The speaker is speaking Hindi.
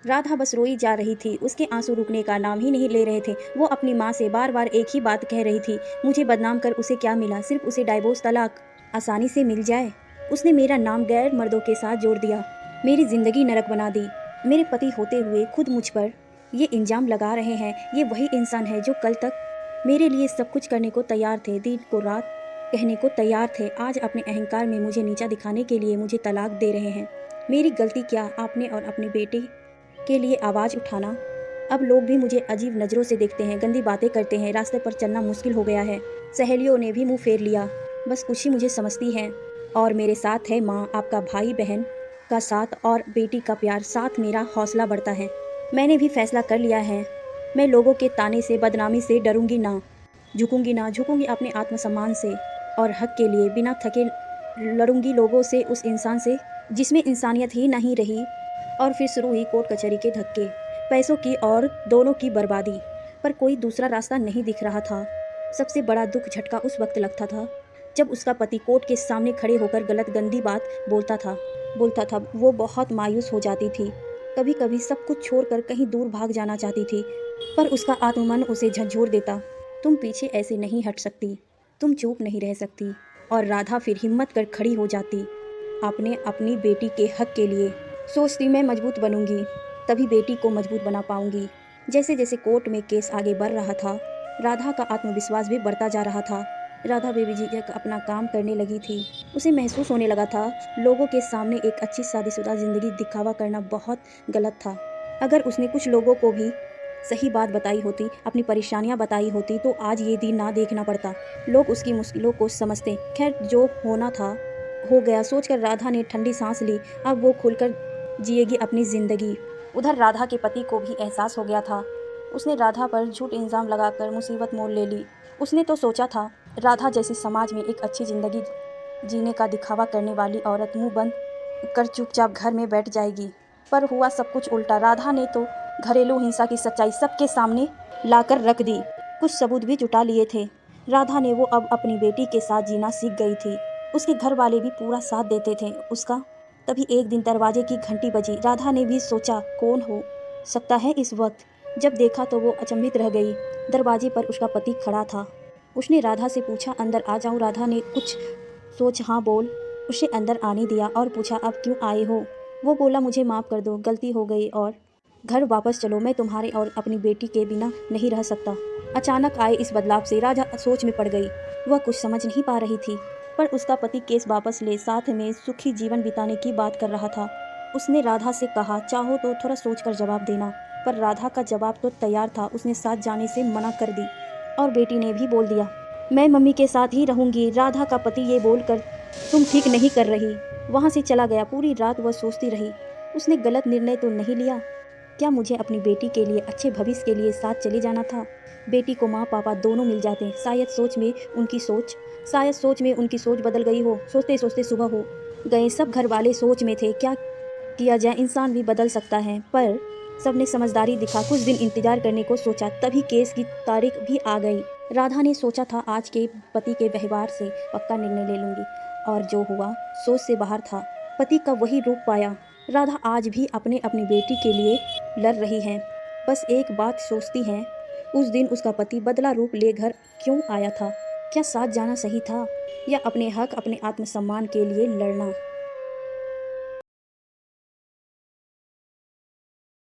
राधा बस रोई जा रही थी, उसके आंसू रुकने का नाम ही नहीं ले रहे थे। वो अपनी माँ से बार बार एक ही बात कह रही थी, मुझे बदनाम कर उसे क्या मिला, सिर्फ उसे डाइवोर्स तलाक आसानी से मिल जाए। उसने मेरा नाम गैर मर्दों के साथ जोड़ दिया, मेरी ज़िंदगी नरक बना दी। मेरे पति होते हुए खुद मुझ पर ये इल्ज़ाम लगा रहे हैं। ये वही इंसान है जो कल तक मेरे लिए सब कुछ करने को तैयार थे, दिन को रात कहने को तैयार थे। आज अपने अहंकार में मुझे नीचा दिखाने के लिए मुझे तलाक दे रहे हैं। मेरी गलती क्या, आपने और अपने बेटे के लिए आवाज़ उठाना। अब लोग भी मुझे अजीब नज़रों से देखते हैं, गंदी बातें करते हैं, रास्ते पर चलना मुश्किल हो गया है। सहेलियों ने भी मुंह फेर लिया, बस कुछ ही मुझे समझती हैं। और मेरे साथ है माँ, आपका भाई बहन का साथ और बेटी का प्यार, साथ मेरा हौसला बढ़ता है। मैंने भी फैसला कर लिया है, मैं लोगों के ताने से, बदनामी से डरूंगी ना, झुकूंगी अपने आत्मसम्मान से और हक के लिए बिना थके लड़ूंगी लोगों से, उस इंसान से जिसमें इंसानियत ही नहीं रही। और फिर शुरू हुई कोर्ट कचहरी के धक्के, पैसों की और दोनों की बर्बादी। पर कोई दूसरा रास्ता नहीं दिख रहा था। सबसे बड़ा दुख झटका उस वक्त लगता था जब उसका पति कोर्ट के सामने खड़े होकर गलत गंदी बात बोलता था। वो बहुत मायूस हो जाती थी, कभी कभी सब कुछ छोड़कर कहीं दूर भाग जाना चाहती थी, पर उसका आत्ममन उसे झंझोर देता। तुम पीछे ऐसे नहीं हट सकती, तुम चुप नहीं रह सकती। और राधा फिर हिम्मत कर खड़ी हो जाती, आपने अपनी बेटी के हक के लिए। सोचती मैं मजबूत बनूंगी, तभी बेटी को मजबूत बना पाऊंगी। जैसे जैसे कोर्ट में केस आगे बढ़ रहा था, राधा का आत्मविश्वास भी बढ़ता जा रहा था। राधा बेझिझक अपना काम करने लगी थी। उसे महसूस होने लगा था, लोगों के सामने एक अच्छी शादीशुदा जिंदगी दिखावा करना बहुत गलत था। अगर उसने कुछ लोगों को भी सही बात बताई होती, अपनी परेशानियां बताई होती, तो आज ये दिन ना देखना पड़ता। लोग उसकी मुश्किलों को समझते। खैर, जो होना था हो गया, सोचकर राधा ने ठंडी सांस ली। अब वो खुलकर जिएगी अपनी ज़िंदगी। उधर राधा के पति को भी एहसास हो गया था। उसने राधा पर झूठ इल्ज़ाम लगाकर मुसीबत मोल ले ली। उसने तो सोचा था राधा जैसी समाज में एक अच्छी ज़िंदगी जीने का दिखावा करने वाली औरत मुंह बंद कर चुपचाप घर में बैठ जाएगी, पर हुआ सब कुछ उल्टा। राधा ने तो घरेलू हिंसा की सच्चाई सबके सामने लाकर रख दी। कुछ सबूत भी जुटा लिए थे। राधा ने वो अब अपनी बेटी के साथ जीना सीख गई थी। उसके घर वाले भी पूरा साथ देते थे उसका। तभी एक दिन दरवाजे की घंटी बजी। राधा ने भी सोचा कौन हो सकता है इस वक्त। जब देखा तो वो अचंभित रह गई। दरवाजे पर उसका पति खड़ा था। उसने राधा से पूछा, अंदर आ जाऊं? राधा ने कुछ सोच हाँ बोल उसे अंदर आने दिया और पूछा, अब क्यों आए हो? वो बोला, मुझे माफ़ कर दो, गलती हो गई और घर वापस चलो, मैं तुम्हारे और अपनी बेटी के बिना नहीं रह सकता। अचानक आए इस बदलाव से राधा सोच में पड़ गई। वह कुछ समझ नहीं पा रही थी, पर उसका पति केस वापस ले साथ में सुखी जीवन बिताने की बात कर रहा था। उसने राधा से कहा, चाहो तो थोड़ा सोचकर जवाब देना। पर राधा का जवाब तो तैयार था। उसने साथ जाने से मना कर दी और बेटी ने भी बोल दिया, मैं मम्मी के साथ ही रहूंगी। राधा का पति ये बोलकर, तुम ठीक नहीं कर रही, वहाँ से चला गया। पूरी रात वह सोचती रही, उसने गलत निर्णय तो नहीं लिया? क्या मुझे अपनी बेटी के लिए, अच्छे भविष्य के लिए साथ चले जाना था? बेटी को माँ पापा दोनों मिल जाते। शायद सोच में उनकी सोच बदल गई हो। सोचते सोचते सुबह हो गए। सब घर वाले सोच में थे, क्या किया जाए, इंसान भी बदल सकता है। पर सबने समझदारी दिखा, कुछ दिन इंतजार करने को सोचा। तभी केस की तारीख भी आ गई। राधा ने सोचा था आज के पति के व्यवहार से पक्का निर्णय ले लूंगी, और जो हुआ सोच से बाहर था। पति का वही रूप पाया। राधा आज भी अपनी बेटी के लिए लड़ रही है। बस एक बात सोचती है, उस दिन उसका पति बदला रूप ले घर क्यों आया था? क्या साथ जाना सही था, या अपने हक, अपने आत्मसम्मान के लिए लड़ना?